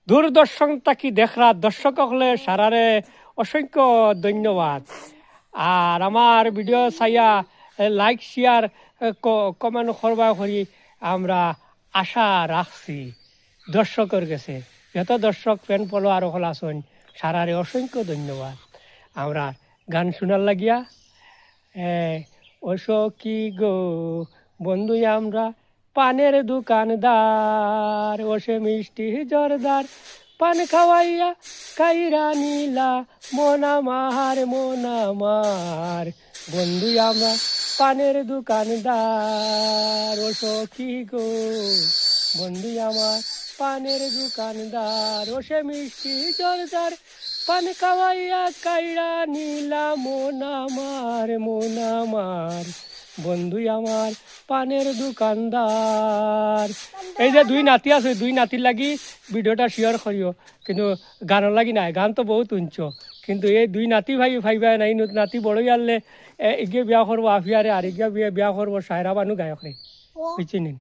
দূরদর্শন তাকি দেখরা দর্শক হলে সারারে অসংখ্য ধন্যবাদ। আর আমার ভিডিও চাইয়া লাইক শেয়ার কমেন্ট করবা করি আমরা আশা রাখছি দর্শকের কাছে। যত দর্শক ফ্যান ফলোয়ার হল আসুন সারারে অসংখ্য ধন্যবাদ। আমরা গান শোনার লাগিয়া ওসো কি গো বন্ধু আমরা পানের দোকানদার, ওসে মিষ্টি জর্দার পান খাওয়াইয়া কাইরা নীলা মন আমার বন্ধু আমরা পানের দোকানদার, ওসো কি গো বন্ধু আমার পানের দোকানদার, ওসে মিষ্টি জর্দার পান খাওয়াইয়া কাইরা নীলা মন আমার বন্ধু আমার পানের দোকানদার। এই যে দুই নাতি আছে, দুই নাতির লাগি ভিডিওটা শেয়ার করিও, কিন্তু গানের লাগি নাই। গান তো বহুত উঞ্চ, কিন্তু এই দুই নাতি ভাইবা নাই। নাতি বড়ই আনলে এগিয়ে বিয়া করবো আফিয়ারে, আর এগিয়ে বিয়া করবো সায়রা বানু গায়করে, বুঝছি নি।